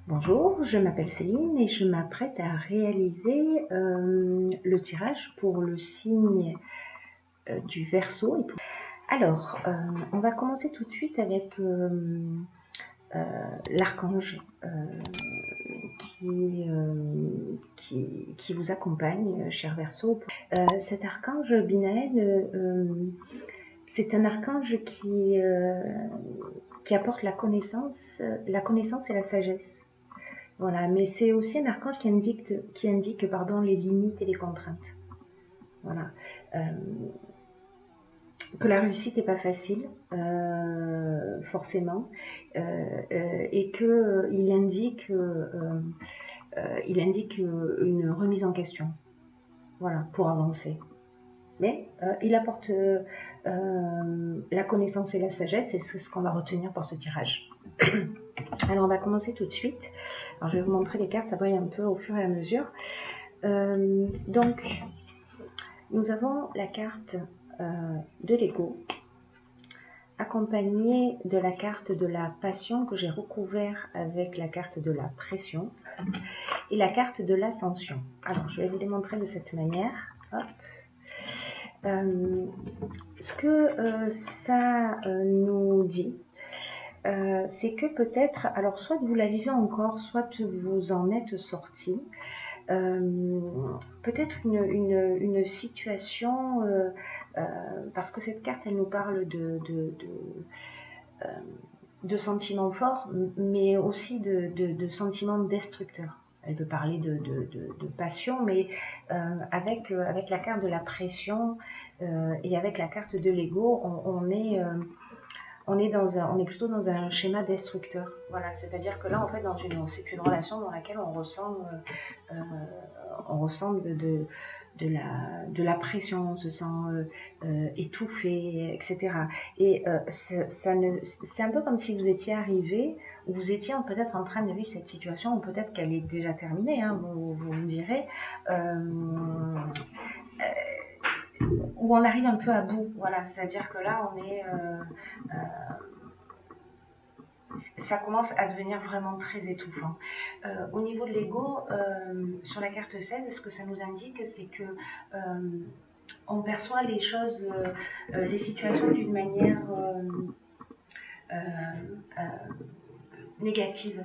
Bonjour, je m'appelle Céline et je m'apprête à réaliser le tirage pour le signe du Verseau. Alors, on va commencer tout de suite avec l'archange qui vous accompagne, cher Verseau. Cet archange Binaël, c'est un archange qui apporte la connaissance et la sagesse. Voilà, mais c'est aussi un archange qui indique les limites et les contraintes. Voilà. Que la réussite n'est pas facile, forcément, et qu'il indique, une remise en question, voilà, pour avancer. Mais il apporte la connaissance et la sagesse, et c'est ce qu'on va retenir pour ce tirage. Alors on va commencer tout de suite. Alors je vais vous montrer les cartes, ça brille un peu au fur et à mesure. Donc nous avons la carte de l'ego, accompagnée de la carte de la passion que j'ai recouvert avec la carte de la pression et la carte de l'ascension. Alors je vais vous les montrer de cette manière. Hop. Ce que ça nous dit, c'est que peut-être, alors soit vous la vivez encore, soit vous en êtes sorti, peut-être une situation, parce que cette carte, elle nous parle de sentiments forts, mais aussi de sentiments destructeurs. Elle peut parler de passion, mais avec la carte de la pression et avec la carte de l'ego, on est plutôt dans un schéma destructeur. Voilà, c'est-à-dire que là, en fait, c'est une relation dans laquelle on ressent de la pression, on se sent étouffé, etc. Et c'est un peu comme si vous étiez arrivé, ou vous étiez peut-être en train de vivre cette situation, ou peut-être qu'elle est déjà terminée, hein, vous me direz, où on arrive un peu à bout. Voilà, c'est-à-dire que là, on est... ça commence à devenir vraiment très étouffant. Au niveau de l'ego, sur la carte 16, ce que ça nous indique, c'est que on perçoit les choses, les situations d'une manière négative.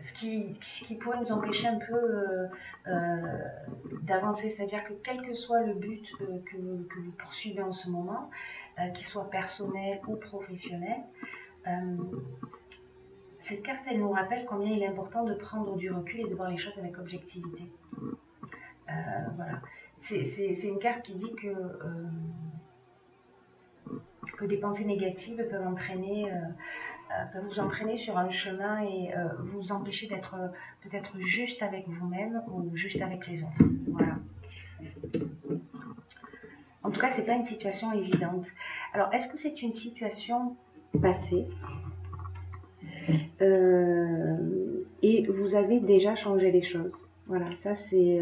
Ce qui pourrait nous empêcher un peu d'avancer, c'est-à-dire que quel que soit le but que vous poursuivez en ce moment, qu'il soit personnel ou professionnel, cette carte, elle nous rappelle combien il est important de prendre du recul et de voir les choses avec objectivité. Voilà. C'est une carte qui dit que des pensées négatives peuvent vous entraîner sur un chemin et vous empêcher d'être peut-être juste avec vous-même ou juste avec les autres. Voilà. En tout cas, c'est pas une situation évidente. Alors, est-ce que c'est une situation passée et vous avez déjà changé les choses? Voilà, ça c'est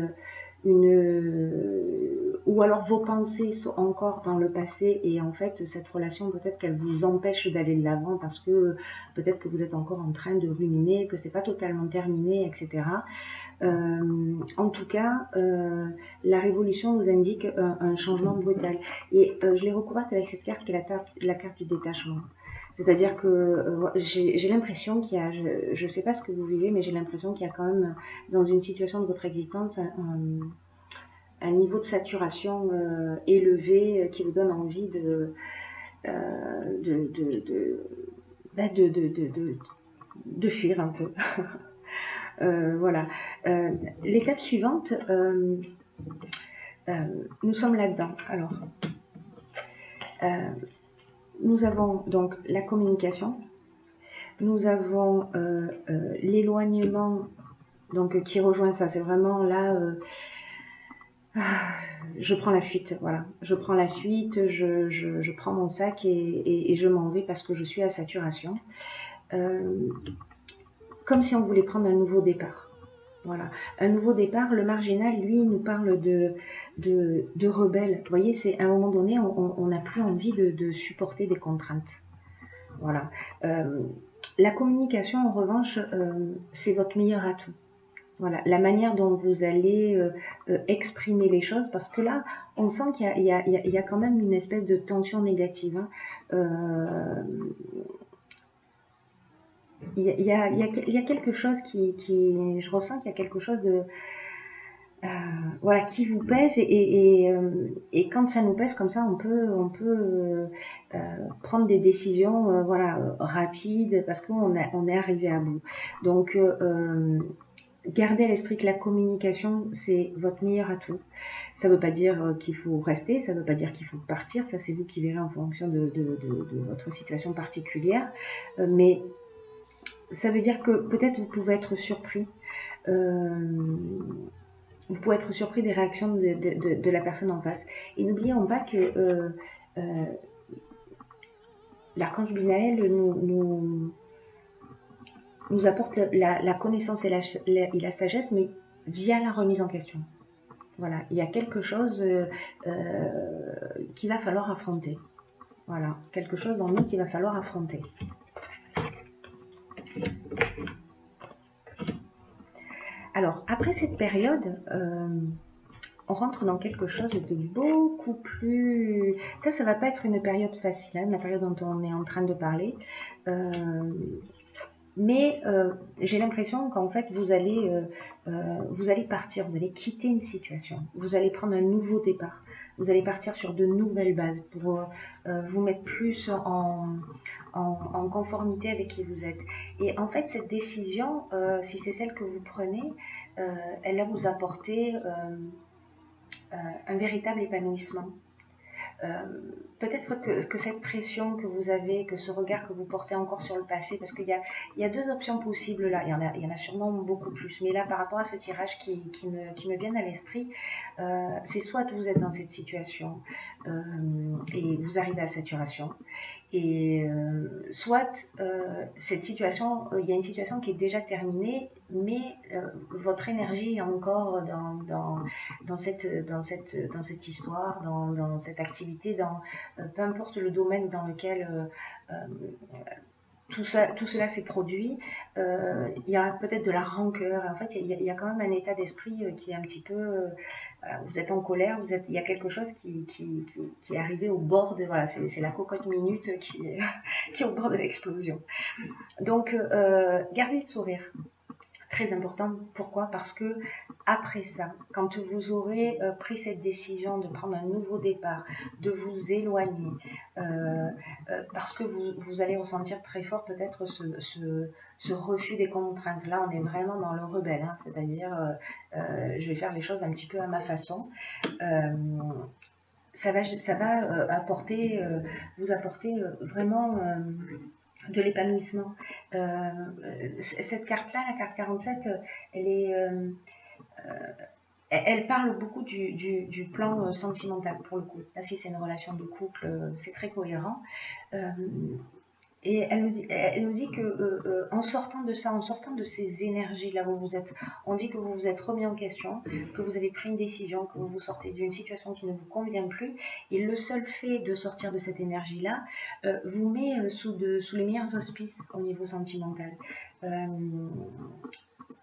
ou alors vos pensées sont encore dans le passé et en fait cette relation peut-être qu'elle vous empêche d'aller de l'avant parce que peut-être que vous êtes encore en train de ruminer, que c'est pas totalement terminé, etc. En tout cas, la révolution nous indique un changement brutal. Et je l'ai recouverte avec cette carte qui est la carte du détachement. C'est-à-dire que j'ai l'impression qu'il y a, je ne sais pas ce que vous vivez, mais j'ai l'impression qu'il y a quand même dans une situation de votre existence un niveau de saturation élevé qui vous donne envie de fuir un peu. Voilà. L'étape suivante, nous sommes là-dedans. Alors, nous avons donc la communication, nous avons l'éloignement, donc qui rejoint ça. C'est vraiment là, je prends la fuite. Voilà, je prends la fuite, je prends mon sac et je m'en vais parce que je suis à saturation. Comme si on voulait prendre un nouveau départ. Voilà, un nouveau départ. Le marginal, lui, nous parle de rebelle. Vous voyez, c'est à un moment donné, on n'a plus envie de supporter des contraintes. Voilà. La communication, en revanche, c'est votre meilleur atout. Voilà, la manière dont vous allez exprimer les choses, parce que là, on sent qu'il y a quand même une espèce de tension négative. Hein. Il y a quelque chose je ressens qu'il y a quelque chose de, voilà, qui vous pèse et quand ça nous pèse comme ça, on peut prendre des décisions, voilà, rapides parce on est arrivé à bout. Donc, gardez à l'esprit que la communication, c'est votre meilleur atout. Ça ne veut pas dire qu'il faut rester, ça ne veut pas dire qu'il faut partir, ça c'est vous qui verrez en fonction de votre situation particulière. Mais ça veut dire que peut-être vous pouvez être surpris. Vous pouvez être surpris des réactions de la personne en face. Et n'oublions pas que l'archange Binaël nous apporte la connaissance et la sagesse, mais via la remise en question. Voilà, il y a quelque chose qu'il va falloir affronter. Voilà, quelque chose en nous qu'il va falloir affronter. Alors, après cette période, on rentre dans quelque chose de beaucoup plus... Ça va pas être une période facile, hein, la période dont on est en train de parler. Mais j'ai l'impression qu'en fait, vous allez partir, vous allez quitter une situation, vous allez prendre un nouveau départ, vous allez partir sur de nouvelles bases pour vous mettre plus en conformité avec qui vous êtes. Et en fait, cette décision, si c'est celle que vous prenez, elle va vous apporter un véritable épanouissement. Peut-être que cette pression que vous avez, que ce regard que vous portez encore sur le passé, parce qu'il y a deux options possibles là, il y en a sûrement beaucoup plus, mais là par rapport à ce tirage qui me viennent à l'esprit, c'est soit vous êtes dans cette situation et vous arrivez à saturation, et soit cette situation, il y a une situation qui est déjà terminée, mais votre énergie est encore dans cette histoire, dans cette activité, peu importe le domaine dans lequel tout cela s'est produit. Il y a peut-être de la rancœur. En fait, il y a quand même un état d'esprit qui est un petit peu... vous êtes en colère, il y a quelque chose qui est arrivé au bord de... Voilà, c'est la cocotte minute qui est au bord de l'explosion. Donc, gardez le sourire. Très important. Pourquoi? Parce que après ça, quand vous aurez pris cette décision de prendre un nouveau départ, de vous éloigner, parce que vous allez ressentir très fort peut-être ce refus des contraintes. Là, on est vraiment dans le rebelle, hein, c'est-à-dire je vais faire les choses un petit peu à ma façon. Ça va vous apporter vraiment de l'épanouissement. Cette carte-là, la carte 47, elle parle beaucoup du plan sentimental pour le coup. Là, si c'est une relation de couple, c'est très cohérent. Et elle nous dit que en sortant de ça, en sortant de ces énergies là où vous êtes, on dit que vous vous êtes remis en question, que vous avez pris une décision, que vous vous sortez d'une situation qui ne vous convient plus. Et le seul fait de sortir de cette énergie là vous met sous les meilleurs auspices au niveau sentimental.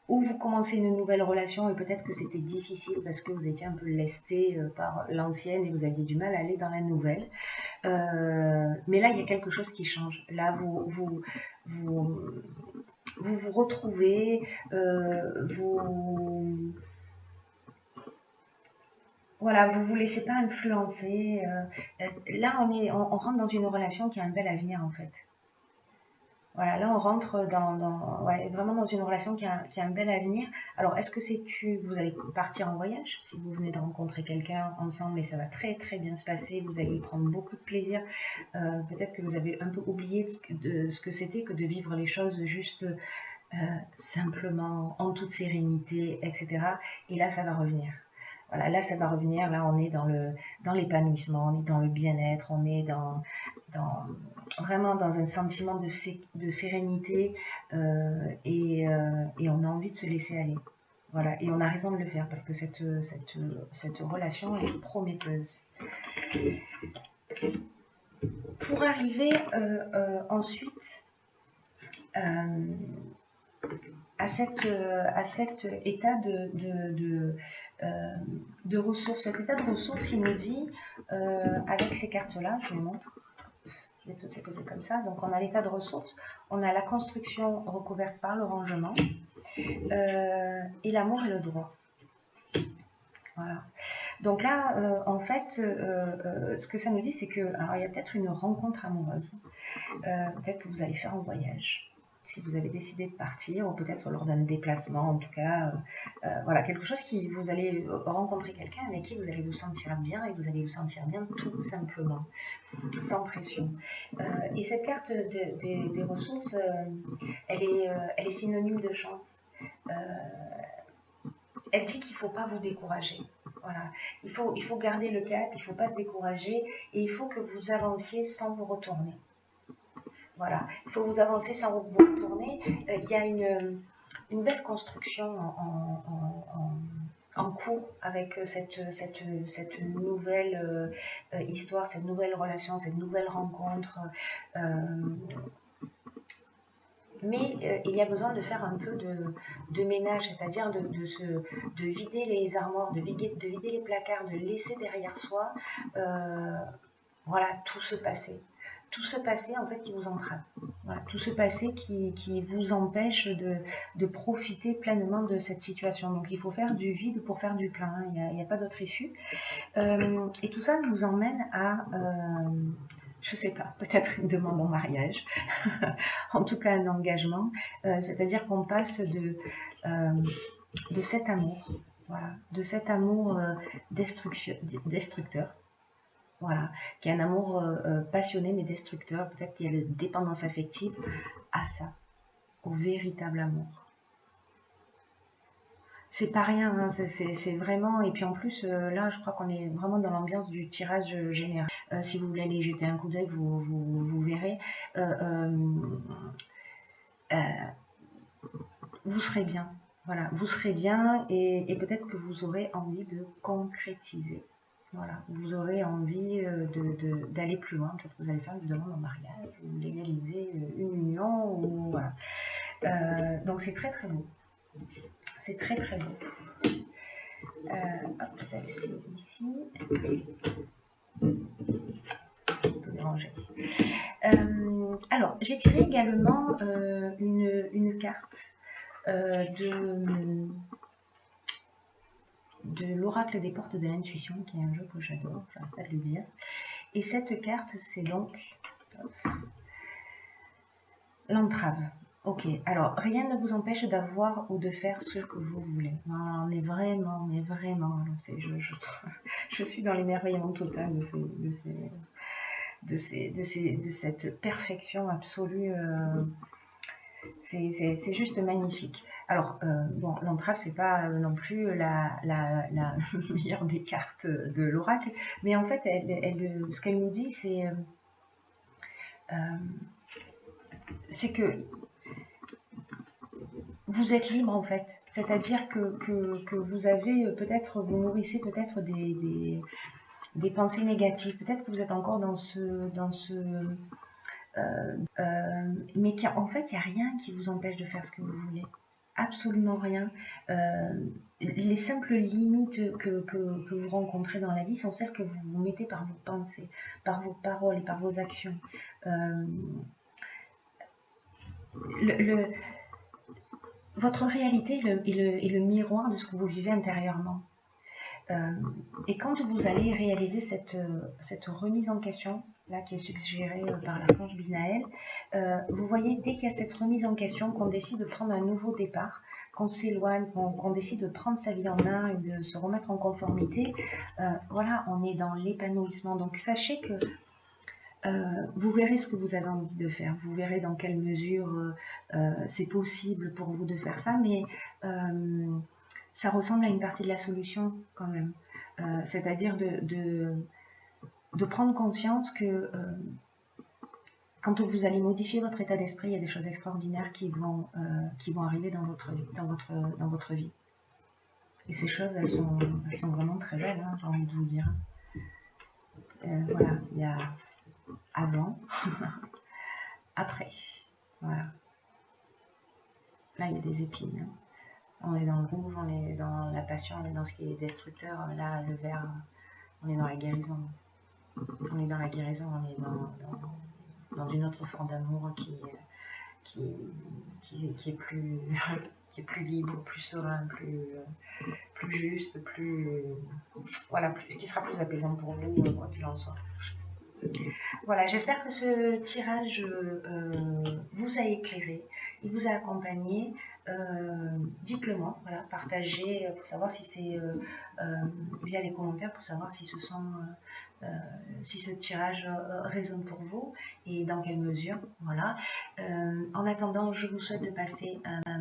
Ou vous commencez une nouvelle relation et peut-être que c'était difficile parce que vous étiez un peu lesté par l'ancienne et vous aviez du mal à aller dans la nouvelle. Mais là, il y a quelque chose qui change. Là, vous retrouvez, voilà, vous vous laissez pas influencer. Là, on rentre dans une relation qui a un bel avenir en fait. Voilà, là on rentre vraiment dans une relation qui a un bel avenir. Alors, est-ce que vous allez partir en voyage si vous venez de rencontrer quelqu'un ensemble et ça va très très bien se passer, vous allez y prendre beaucoup de plaisir. Peut-être que vous avez un peu oublié ce que c'était que de vivre les choses juste simplement, en toute sérénité, etc. Et là, ça va revenir. Voilà, là, ça va revenir. Là, on est dans l'épanouissement, on est dans le bien-être, on est vraiment dans un sentiment de sérénité et on a envie de se laisser aller. Voilà, et on a raison de le faire parce que cette relation est prometteuse. Pour arriver ensuite à cet état de ressources. Cet état de ressources, il nous dit, avec ces cartes-là, je vous montre, je vais toutes les poser comme ça. Donc on a l'état de ressources, on a la construction recouverte par le rangement, et l'amour et le droit. Voilà. Donc là, en fait, ce que ça nous dit, c'est que, alors il y a peut-être une rencontre amoureuse, peut-être que vous allez faire un voyage, si vous avez décidé de partir, ou peut-être lors d'un déplacement, en tout cas, voilà, quelque chose qui, vous allez rencontrer quelqu'un avec qui vous allez vous sentir bien, et vous allez vous sentir bien tout simplement, sans pression. Et cette carte des ressources, elle est synonyme de chance. Elle dit qu'il ne faut pas vous décourager. Voilà. Il faut garder le cap, il ne faut pas se décourager, et il faut que vous avanciez sans vous retourner. Voilà, il faut vous avancer sans vous retourner. Il y a une belle construction en cours avec cette nouvelle histoire, cette nouvelle relation, cette nouvelle rencontre. Mais il y a besoin de faire un peu de ménage, c'est-à-dire de vider les armoires, de vider les placards, de laisser derrière soi, voilà, tout ce passé. Tout ce passé, en fait, qui vous entrave. Voilà, tout ce passé qui vous empêche de profiter pleinement de cette situation. Donc, il faut faire du vide pour faire du plein. Hein. Il n'y a pas d'autre issue. Et tout ça nous emmène à... je sais pas, peut-être une demande en mariage, en tout cas un engagement, c'est-à-dire qu'on passe de cet amour, voilà, de cet amour destructeur, voilà, qui est un amour passionné mais destructeur, peut-être qu'il y a une dépendance affective, à ça, au véritable amour. C'est pas rien, hein, c'est vraiment, et puis en plus, là, je crois qu'on est vraiment dans l'ambiance du tirage général. Si vous voulez aller jeter un coup d'œil, vous verrez. Vous serez bien, voilà, vous serez bien, et peut-être que vous aurez envie de concrétiser. Voilà, vous aurez envie d'aller plus loin, peut-être que vous allez faire une demande en mariage, ou légaliser une union, ou voilà. Donc c'est très très beau. C'est très très beau. Hop, celle-ci ici. Déranger. Alors, j'ai tiré également une carte de l'oracle des portes de l'intuition, qui est un jeu que j'adore, j'arrête pas de le dire. Et cette carte, c'est donc l'entrave. Ok, alors rien ne vous empêche d'avoir ou de faire ce que vous voulez. Non, mais vraiment, je suis dans l'émerveillement total de cette perfection absolue. C'est juste magnifique. Alors, bon, l'entrave, c'est pas non plus la meilleure des cartes de l'oracle, mais en fait, ce qu'elle nous dit, c'est que vous êtes libre en fait. C'est-à-dire que vous avez peut-être, vous nourrissez peut-être des pensées négatives. Peut-être que vous êtes encore dans mais en fait, il n'y a rien qui vous empêche de faire ce que vous voulez. Absolument rien. Les simples limites que vous rencontrez dans la vie sont celles que vous vous mettez par vos pensées, par vos paroles et par vos actions. Votre réalité est le miroir de ce que vous vivez intérieurement. Et quand vous allez réaliser cette remise en question, là qui est suggérée par l'archange Binaël, vous voyez, dès qu'il y a cette remise en question, qu'on décide de prendre un nouveau départ, qu'on s'éloigne, qu'on décide de prendre sa vie en main et de se remettre en conformité, voilà, on est dans l'épanouissement. Donc sachez que vous verrez ce que vous avez envie de faire, vous verrez dans quelle mesure c'est possible pour vous de faire ça, mais ça ressemble à une partie de la solution quand même. C'est-à-dire de prendre conscience que quand vous allez modifier votre état d'esprit, il y a des choses extraordinaires qui vont arriver dans votre vie. Et ces choses, elles sont vraiment très belles, hein, j'ai envie de vous dire. Voilà, il y a avant, après. Voilà. Là, il y a des épines. Hein. On est dans le rouge, on est dans la passion, on est dans ce qui est destructeur. Là, le vert, on est dans la guérison. On est dans la guérison, on est dans une autre forme d'amour qui est plus, qui est plus libre, plus serein, plus juste, voilà, qui sera plus apaisant pour vous, quoi qu'il en soit. Voilà, j'espère que ce tirage vous a éclairé, il vous a accompagné. Dites-le moi, voilà, partagez pour savoir si c'est via les commentaires, pour savoir si si ce tirage résonne pour vous et dans quelle mesure. Voilà. En attendant, je vous souhaite de passer un